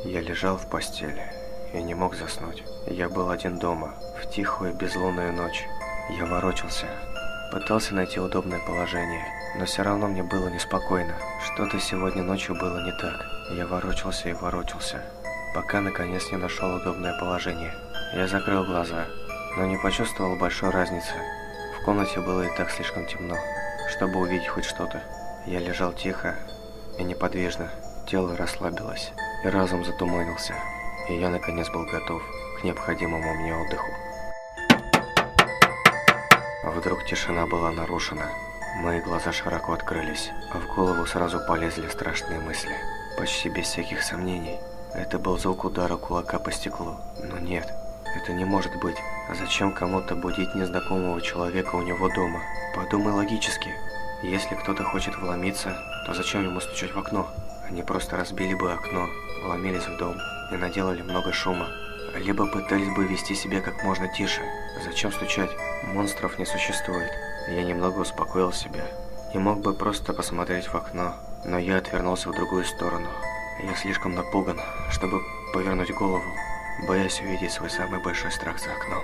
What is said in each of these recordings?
Я лежал в постели и не мог заснуть. Я был один дома, в тихую безлунную ночь. Я ворочался, пытался найти удобное положение, но все равно мне было неспокойно. Что-то сегодня ночью было не так. Я ворочался и ворочался, пока наконец не нашел удобное положение. Я закрыл глаза, но не почувствовал большой разницы. В комнате было и так слишком темно, чтобы увидеть хоть что-то. Я лежал тихо и неподвижно, тело расслабилось, и разум затуманился, и я наконец был готов к необходимому мне отдыху. Вдруг тишина была нарушена. Мои глаза широко открылись, а в голову сразу полезли страшные мысли. Почти без всяких сомнений, это был звук удара кулака по стеклу. Но нет, это не может быть. А зачем кому-то будить незнакомого человека у него дома? Подумай логически. Если кто-то хочет вломиться, то зачем ему стучать в окно? Они просто разбили бы окно, вломились в дом и наделали много шума. Либо пытались бы вести себя как можно тише. Зачем стучать? Монстров не существует. Я немного успокоил себя. И мог бы просто посмотреть в окно, но я отвернулся в другую сторону. Я слишком напуган, чтобы повернуть голову, боясь увидеть свой самый большой страх за окном.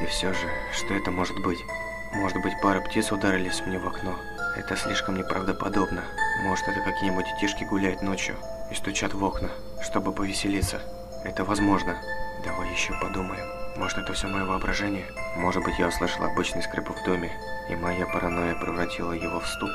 И все же, что это может быть? Может быть, пара птиц ударились мне в окно? Это слишком неправдоподобно. Может, это какие-нибудь детишки гуляют ночью и стучат в окна, чтобы повеселиться. Это возможно. Давай еще подумаем. Может, это все мое воображение? Может быть, я услышал обычный скрип в доме, и моя паранойя превратила его в стук?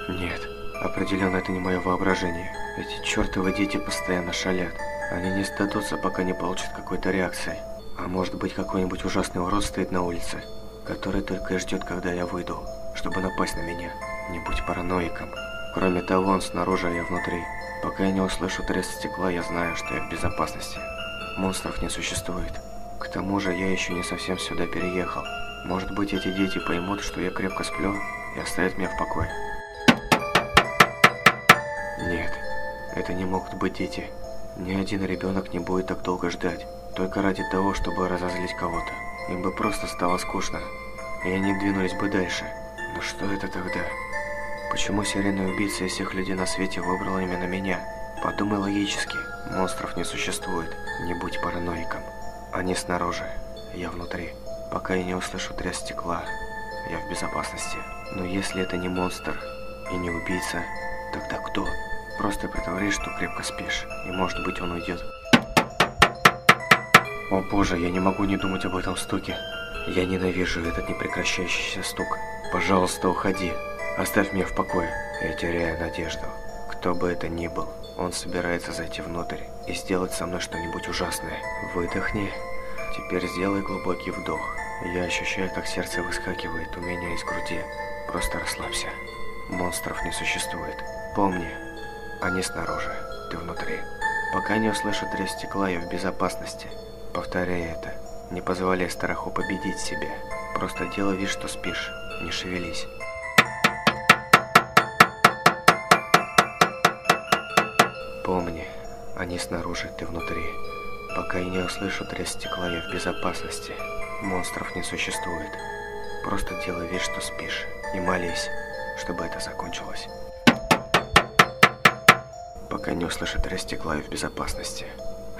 Нет, определенно это не мое воображение. Эти чертовы дети постоянно шалят. Они не сдадутся, пока не получат какой-то реакции. А может быть, какой-нибудь ужасный урод стоит на улице, который только и ждет, когда я выйду, чтобы напасть на меня. Не будь параноиком. Кроме того, он снаружи, а я внутри. Пока я не услышу треск стекла, я знаю, что я в безопасности. Монстров не существует. К тому же, я еще не совсем сюда переехал. Может быть, эти дети поймут, что я крепко сплю, и оставят меня в покое. Нет, это не могут быть дети. Ни один ребенок не будет так долго ждать, только ради того, чтобы разозлить кого-то. Им бы просто стало скучно, и они двинулись бы дальше. Но что это тогда? Почему серийный убийца из всех людей на свете выбрал именно меня? Подумай логически. Монстров не существует. Не будь параноиком. Они снаружи, я внутри. Пока я не услышу треск стекла, я в безопасности. Но если это не монстр и не убийца, тогда кто? Просто притворись, что крепко спишь, и может быть он уйдет. О боже, я не могу не думать об этом стуке. Я ненавижу этот непрекращающийся стук. Пожалуйста, уходи. Оставь меня в покое. Я теряю надежду. Кто бы это ни был, он собирается зайти внутрь и сделать со мной что-нибудь ужасное. Выдохни. Теперь сделай глубокий вдох. Я ощущаю, как сердце выскакивает у меня из груди. Просто расслабься. Монстров не существует. Помни, они снаружи, ты внутри. Пока не услышу треск стекла, я в безопасности. Повторяй это. Не позволяй страху победить себя. Просто делай вид, что спишь. Не шевелись. Помни, они снаружи, ты внутри. Пока я не услышу треск стекла, я в безопасности. Монстров не существует. Просто делай вид, что спишь. И молись, чтобы это закончилось. Пока не услышу треск стекла, я в безопасности.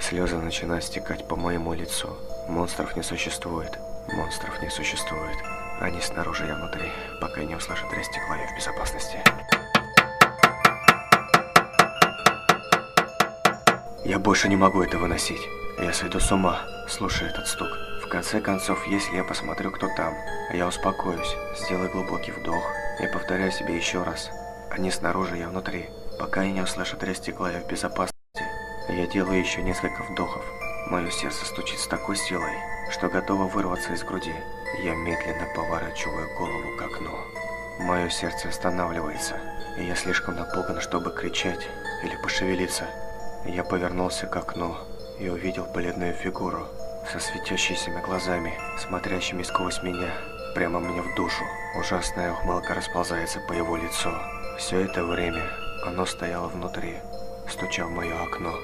Слезы начинают стекать по моему лицу. Монстров не существует. Монстров не существует. Они снаружи, я внутри. Пока я не услышу треск стекла, я в безопасности. Я больше не могу это выносить. Я сойду с ума, слушая этот стук. В конце концов, если я посмотрю, кто там, я успокоюсь, сделаю глубокий вдох и повторяю себе еще раз. Они снаружи, я внутри. Пока я не услышу треск стекла, я в безопасности. Я делаю еще несколько вдохов. Мое сердце стучит с такой силой, что готово вырваться из груди. Я медленно поворачиваю голову к окну. Мое сердце останавливается, и я слишком напуган, чтобы кричать или пошевелиться. Я повернулся к окну и увидел бледную фигуру со светящимися глазами, смотрящими сквозь меня, прямо мне в душу. Ужасная ухмылка расползается по его лицу. Все это время оно стояло внутри, стуча в мое окно.